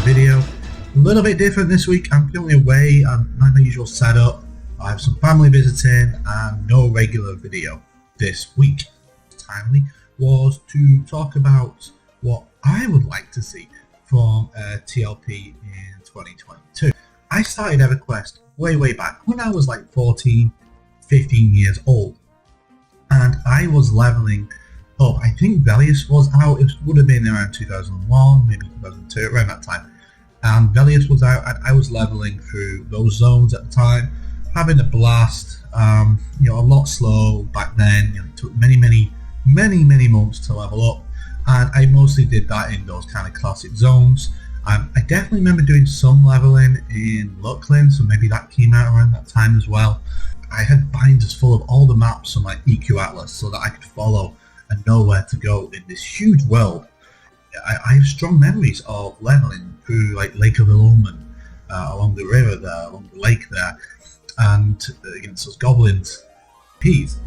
video. A little bit different this week. I'm currently away and not my usual setup. I have some family visiting and no regular video this week. Timely was to talk about what I would like to see from TLP in 2022. I started Everquest way back when I was like 14, 15 years old, and I was leveling up. I think Velius was out. It would have been around 2001, maybe 2002, around that time. And Velius was out, and I was leveling through those zones at the time, having a blast. A lot slow back then. It took many months to level up, and I mostly did that in those kind of classic zones. I definitely remember doing some leveling in Lucklin, so maybe that came out around that time as well. I had binders full of all the maps on my EQ Atlas so that I could follow and know where to go in this huge world. I have strong memories of leveling through like Lake of Illumin, along the river there, along the lake there, and against those goblins. Peas.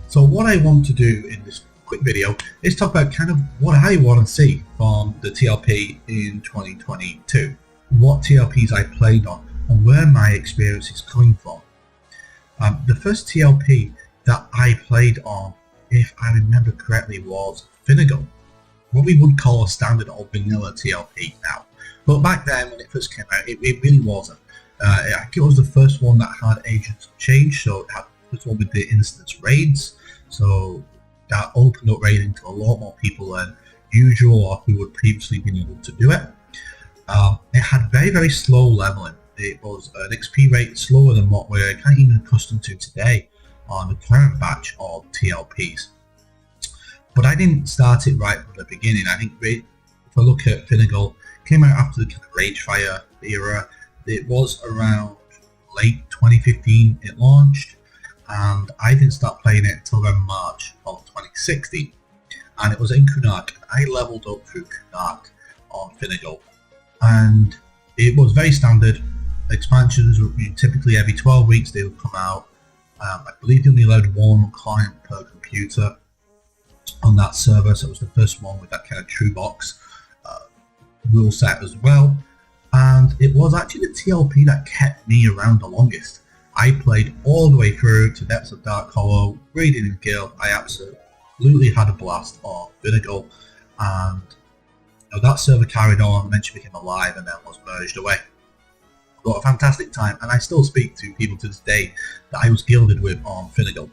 So what I want to do in this quick video is talk about kind of what I want to see from the TLP in 2022, what TLPs I played on, and where my experience is coming from. The first TLP that I played on, if I remember correctly, was Finnegal, what we would call a standard or vanilla TLP now. But back then, when it first came out, it really wasn't. I think it was the first one that had agents of change, so it had the first one with the instance raids, so that opened up raiding to a lot more people than usual or who would previously been able to do it. It had very slow leveling. It was an XP rate slower than what we're kind of even accustomed to today on the current batch of TLPs. But I didn't start it right from the beginning. I think if I look at Finnegal, came out after the kind of Ragefire era. It was around late 2015 it launched, and I didn't start playing it until around March of 2016. And it was in Kunark. I leveled up through Kunark on Finnegal, and it was very standard. Expansions were typically every 12 weeks they would come out. I believe they only allowed one client per computer on that server, so it was the first one with that kind of true box rule set as well. And it was actually the TLP that kept me around the longest. I played all the way through to Depths of Dark Hollow, raiding in Guild. I absolutely had a blast on Finnegal, and that server carried on, eventually became alive, and then was merged away. Got a fantastic time, and I still speak to people to this day that I was guilded with on Finnegal.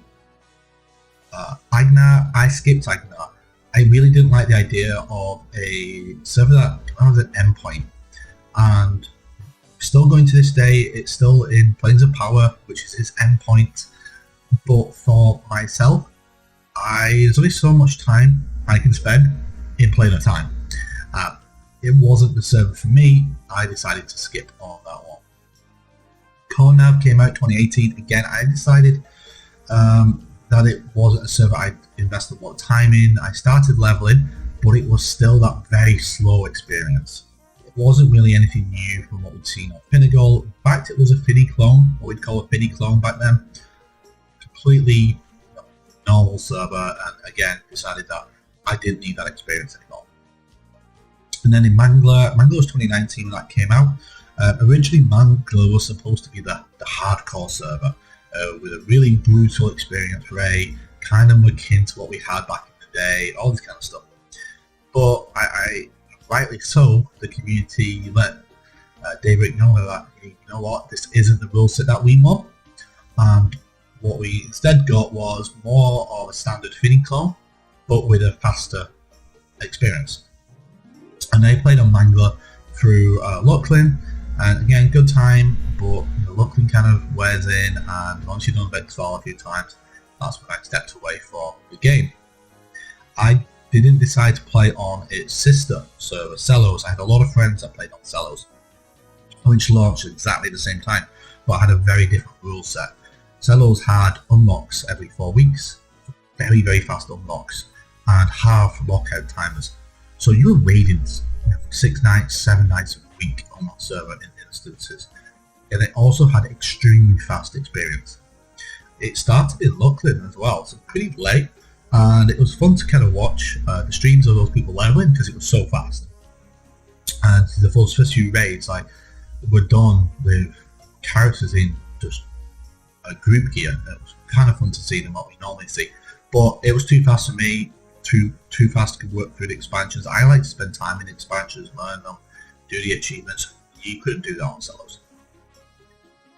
Agnar, I skipped Agnar. I really didn't like the idea of a server that has an endpoint, and still going to this day, it's still in Plains of Power, which is its endpoint. But for myself, there's only so much time I can spend in Plane of Time. It wasn't the server for me. I decided to skip on that one. Cornav came out 2018. Again, I decided that it wasn't a server I'd invested a lot of time in. I started leveling, but it was still that very slow experience. It wasn't really anything new from what we'd seen on Finnegal. In fact, it was a Finny clone, what we'd call a Finny clone back then. Completely normal server, and again, decided that I didn't need that experience anymore. And then in Mangler was 2019 that came out. Originally, Mangler was supposed to be the hardcore server with a really brutal experience rate, kind of akin to what we had back in the day, all this kind of stuff. But I rightly so, the community let Daybreak know that, you know what, this isn't the Ruleset that we want. And what we instead got was more of a standard Finny clone, but with a faster experience. And they played on Mangler through Lucklin, and again, good time, but Lucklin kind of wears in, and once you've done Vexval a few times, that's when I stepped away from the game. I didn't decide to play on its sister server, Celos. I had a lot of friends that played on Celos, which launched at exactly the same time, but had a very different rule set. Celos had unlocks every 4 weeks, very fast unlocks, and half lockout timers. So you were raiding 6 nights, 7 nights a week on that server in instances. And it also had extremely fast experience. It started in Lucklin as well, so pretty late, and it was fun to kind of watch the streams of those people leveling because it was so fast. And the first few raids like were done with characters in just a group gear. It was kind of fun to see them what we normally see, but it was too fast for me. Too fast to work through the expansions. I like to spend time in expansions, learn them, do the achievements. You couldn't do that on solos.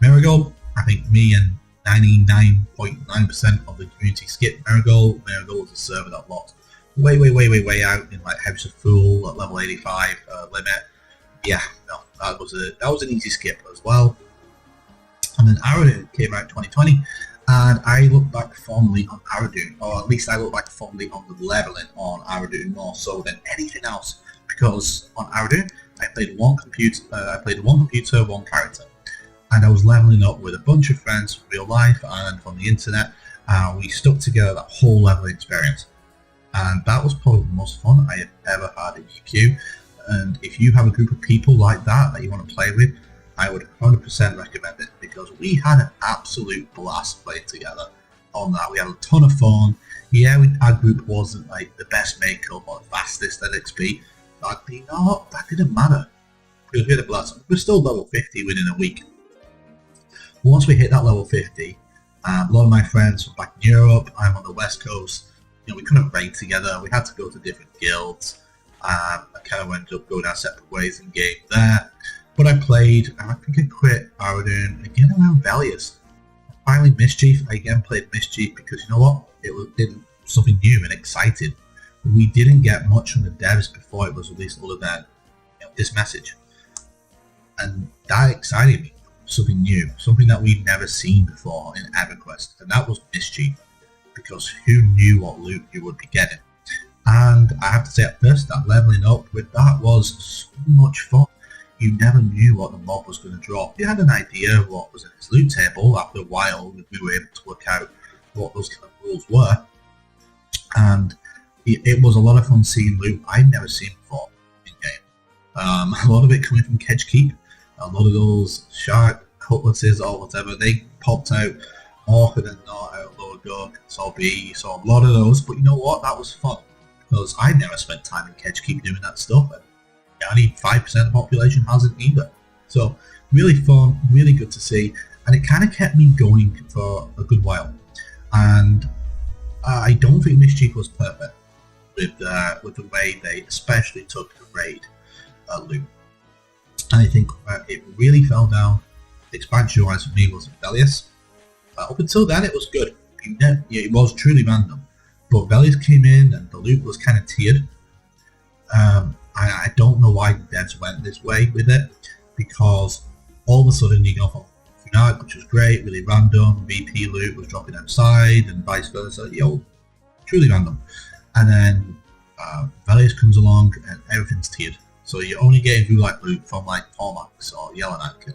Marigold, I think me and 99.9% of the community skipped Marigold. Marigold was a server that lost way out in like House of Fool at level 85 limit. Yeah, no, that was an easy skip as well. And then Aradoon came out in 2020, and I look back fondly on Aradoon, or at least I look back fondly on the leveling on Aradoon more so than anything else, because on Aradoon I played one computer, one character, and I was leveling up with a bunch of friends from real life and from the internet. We stuck together that whole leveling experience, and that was probably the most fun I have ever had in EQ. And if you have a group of people like that you want to play with, I would 100% recommend it, because we had an absolute blast playing together on that. We had a ton of fun. Yeah, our group wasn't like the best makeup or the fastest at XP, but that didn't matter, because we had a blast. We're still level 50 within a week. Once we hit that level 50, a lot of my friends from back in Europe, I'm on the West Coast, we couldn't raid together. We had to go to different guilds. I kind of ended up going our separate ways in game there. But I played, and I think I quit Aradoon again around Velius. Finally, Mischief. I again played Mischief because, you know what, it was something new and exciting. We didn't get much from the devs before it was released, other than this message, and that excited me. Something new, something that we'd never seen before in Everquest, and that was Mischief, because who knew what loot you would be getting? And I have to say, at first, that leveling up with that was so much fun. You never knew what the mob was going to drop. You had an idea of what was in its loot table. After a while, we were able to work out what those kind of rules were. And it was a lot of fun seeing loot I'd never seen before in-game. A lot of it coming from Kedge Keep. A lot of those shark cutlasses or whatever, they popped out often than not out of Lower Gug, saw B, saw a lot of those. But you know what? That was fun, because I never spent time in Kedge Keep doing that stuff. And only 5% of the population hasn't either. So really fun, really good to see, and it kind of kept me going for a good while. And I don't think Mischief was perfect with the way they especially took the raid loot. And I think it really fell down, expansion-wise for me, was Velius. Up until then, it was good. It was truly random. But Velius came in, and the loot was kind of tiered. I don't know why the devs went this way with it, because all of a sudden you go from Funark, which was great, really random, VP loot was dropping outside, and vice versa, truly random. And then Velius comes along and everything's tiered. So you're only getting Ruleset loot from like Tormax or Yellowknife,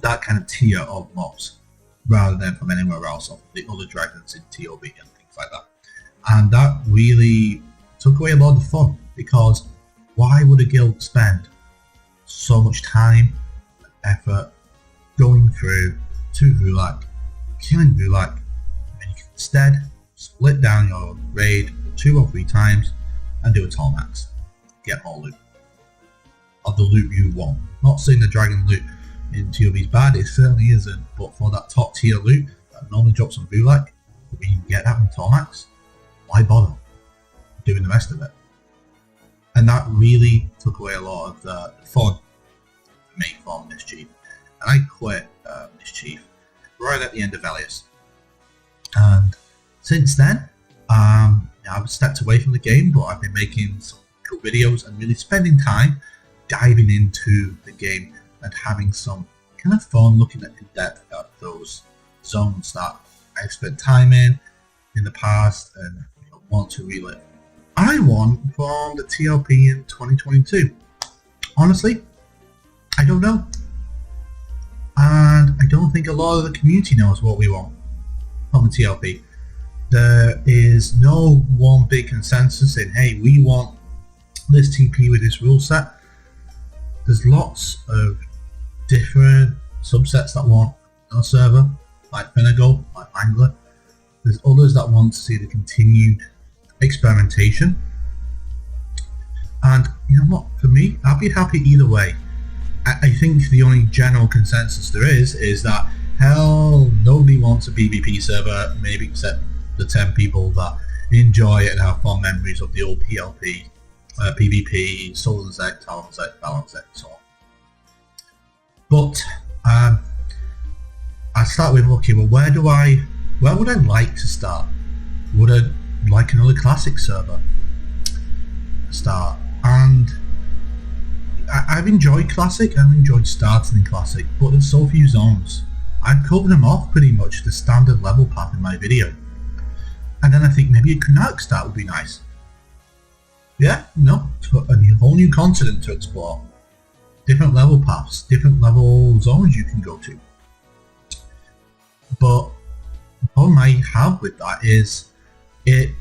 that kind of tier of mobs, rather than from anywhere else, of the other dragons in TLP and things like that. And that really took away a lot of the fun, because why would a guild spend so much time and effort going through to Ruleset, killing Ruleset, when you can instead split down your raid 2 or 3 times and do a Tormax, get more loot, of the loot you want. Not saying the dragon loot in TLP is bad, it certainly isn't, but for that top tier loot that normally drops on Ruleset, when you can get that on Tormax, why bother doing the rest of it? And that really took away a lot of the fun for me from Mischief. And I quit Mischief right at the end of Velius. And since then, I've stepped away from the game, but I've been making some cool videos and really spending time diving into the game and having some kind of fun looking at in depth at those zones that I've spent time in the past and want to relive. I won from the TLP in 2022. Honestly, I don't know. And I don't think a lot of the community knows what we want from the TLP. There is no one big consensus saying, hey, we want this TP with this rule set. There's lots of different subsets that want a server, like Finnegal, like Angler. There's others that want to see the continued experimentation. And you know what, for me, I'll be happy either way. I think the only general consensus there is that hell, nobody wants a PvP server, maybe except the 10 people that enjoy it and have fond memories of the old TLP, PvP, Ruleset, Talonset, Balanset, so on. But I start with, okay, well, where would I like to start? Would I like another classic server start? And I've enjoyed classic, I've enjoyed starting in classic, but there's so few zones. I've covered them off pretty much the standard level path in my video. And then I think maybe a Kunark start would be nice. Yeah, no, a whole new continent to explore. Different level paths, different level zones you can go to. But the problem I have with that is it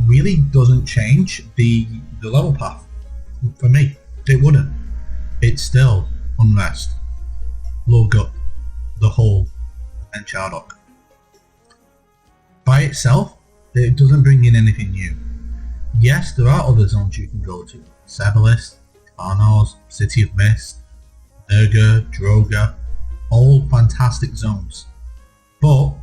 really doesn't change the level path. For me, it wouldn't. It's still Unrest, Logut, the Hole, and Chardok. By itself, it doesn't bring in anything new. Yes, there are other zones you can go to. Sebelis, Arnos, City of Mist, Nerga, Droga, all fantastic zones. But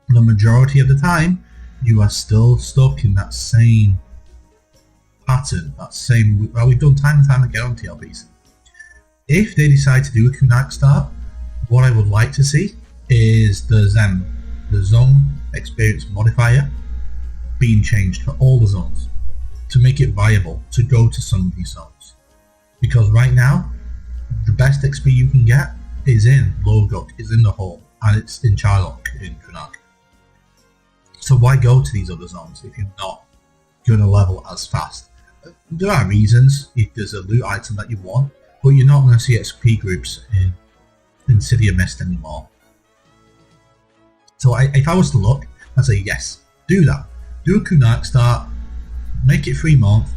the majority of the time, you are still stuck in that same pattern, that same, well, we've done time and time again on TLPs. If they decide to do a Kunark start, what I would like to see is the zone experience modifier, being changed for all the zones to make it viable to go to some of these zones. Because right now, the best XP you can get is in Logut, is in the Hole, and it's in Chardok in Kunark. So why go to these other zones if you're not going to level as fast? There are reasons if there's a loot item that you want, but you're not going to see XP groups in City of Mist anymore. So if I was to look, I'd say yes, do that. Do a Kunark start, make it 3 months,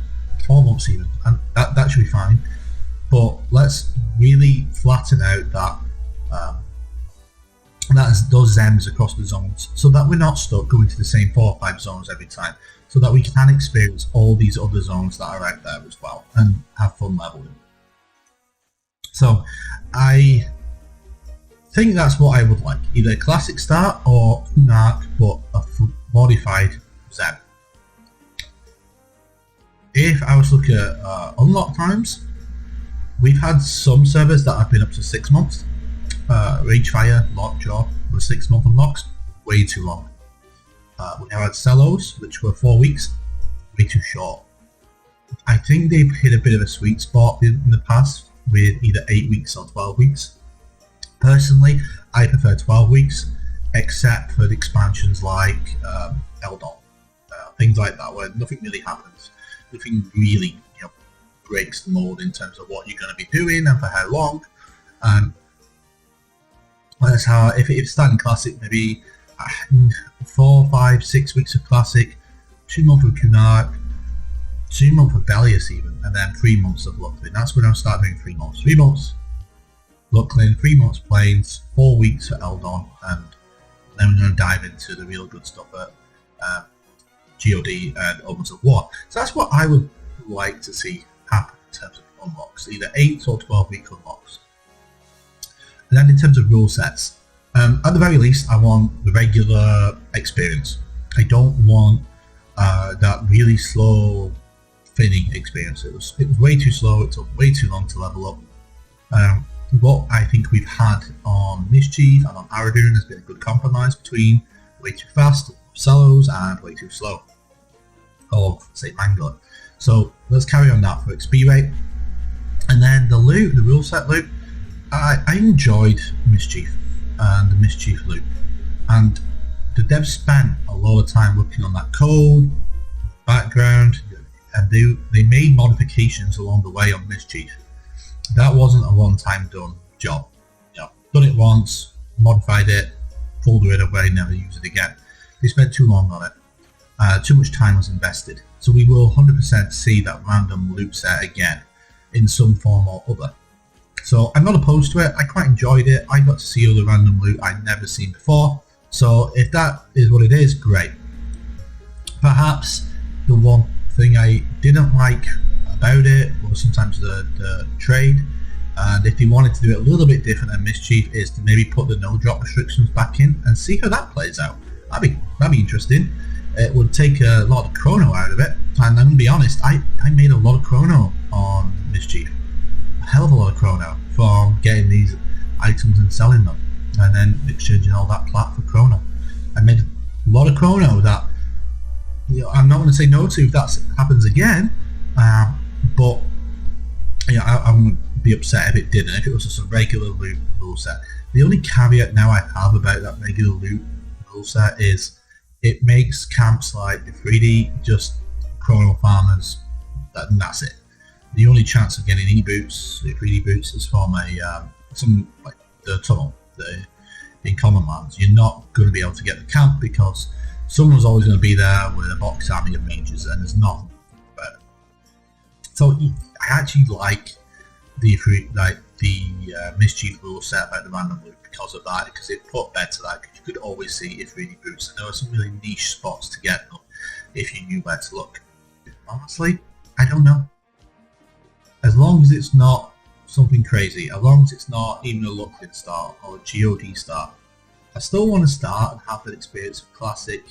4 months even, and that should be fine. But let's really flatten out those Zems across the zones, so that we're not stuck going to the same 4 or 5 zones every time, so that we can experience all these other zones that are out there as well and have fun leveling. So I think that's what I would like, either a classic start or Kunark but a modified Zem. If I was to look at unlock times, we've had some servers that have been up to 6 months. Ragefire, Lockjaw were 6 month unlocks, way too long. We have had Cellos, which were 4 weeks, way too short. I think they've hit a bit of a sweet spot in the past with either 8 weeks or 12 weeks. Personally, I prefer 12 weeks, except for the expansions like Eldon, things like that, where nothing really happens. Nothing really, breaks the mold in terms of what you're going to be doing and for how long. That's how, if it's starting classic, maybe 4, 5, 6 weeks of classic, 2 months of Kunark, 2 months of Bellius even, and then 3 months of Lucklin. That's when I'll start doing 3 months. 3 months Lucklin, 3 months Plains, 4 weeks for Eldon, and then we're going to dive into the real good stuff at GOD and Omens of War. So that's what I would like to see happen in terms of unlocks, either 8 or 12 week unlocks. And then in terms of rule sets, at the very least, I want the regular experience. I don't want that really slow thinning experience. It was way too slow. It took way too long to level up. What I think we've had on Mischief and on Aradun has been a good compromise between way too fast Cellos and way too slow, or say Mangler. So let's carry on that for XP rate. And then the loot, the rule set loot, I enjoyed Mischief and the Mischief loot, and the devs spent a lot of time working on that code, background, and they made modifications along the way on Mischief. That wasn't a one-time done job. Done it once, modified it, pulled it away, never use it again. They spent too long on it. Too much time was invested. So we will 100% see that random loot set again in some form or other. So I'm not opposed to it. I quite enjoyed it. I got to see all the random loot I'd never seen before. So if that is what it is, great. Perhaps the one thing I didn't like, and about it, or sometimes the trade. And if they wanted to do it a little bit different than Mischief, is to maybe put the no drop restrictions back in and see how that plays out. That'd be interesting. It would take a lot of chrono out of it, and I'm gonna be honest, I made a lot of chrono on Mischief, a hell of a lot of chrono from getting these items and selling them, and then exchanging all that plat for chrono. I made a lot of chrono that, you know, I'm not going to say no to if that happens again, but you know, I wouldn't be upset if it didn't, if it was just a regular loot rule set. The only caveat now I have about that regular loot rule set is it makes camps like the 3D just chrono farmers, and that's it. The only chance of getting e-boots, the 3D boots, is from some like the tunnel, in common lands. You're not going to be able to get the camp because someone's always going to be there with a box army of mages, and there's nothing about it. So I actually like the Mischief rule set about the random loot because of that, because it put bed to that, because you could always see if 3D boots, and there were some really niche spots to get them if you knew where to look. Honestly, I don't know. As long as it's not something crazy, as long as it's not even a Lucklin start or a GOD start, I still want to start and have that experience of classic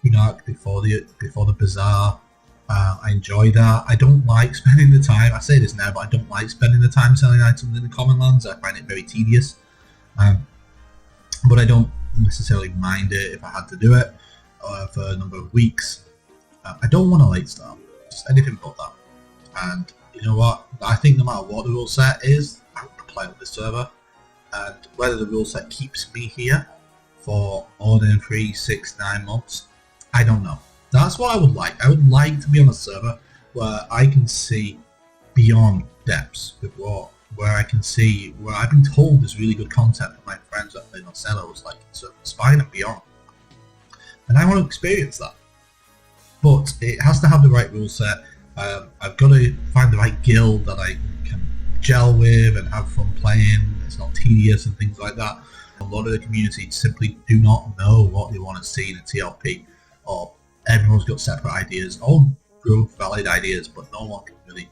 Unark before the bazaar. I enjoy that. I don't like spending the time, I say this now, but I don't like spending the time selling items in the common lands. I find it very tedious, but I don't necessarily mind it if I had to do it for a number of weeks. I don't want a late start, just anything but that. And you know what, I think no matter what the rule set is, I will play on this server, and whether the rule set keeps me here for more than 3, 6, 9 months, I don't know. That's what I would like. I would like to be on a server where I can see beyond depths with war, where I can see, where I've been told there's really good content from my friends that play on Cellos, like Spine and beyond, and I want to experience that. But it has to have the right rule set. I've got to find the right guild that I can gel with and have fun playing. It's not tedious and things like that. A lot of the community simply do not know what they want to see in a TLP, or everyone's got separate ideas, all good, valid ideas, but no one can really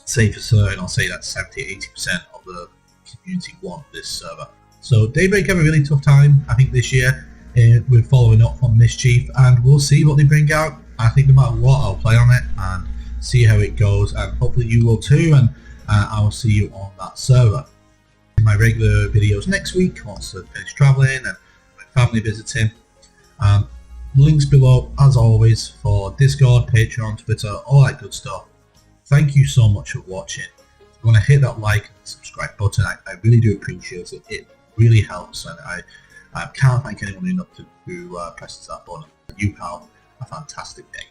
say for certain or say that 70-80% of the community want this server. So Daybreak have a really tough time, I think, this year. We're following up on Mischief, and we'll see what they bring out. I think no matter what, I'll play on it and see how it goes, and hopefully you will too, and I will see you on that server. In my regular videos next week, once I finish travelling and my family visiting. Links below, as always, for Discord, Patreon, Twitter, all that good stuff. Thank you so much for watching. If you want to hit that like and subscribe button, I really do appreciate it. It really helps, and I can't thank anyone enough who presses that button. You have a fantastic day.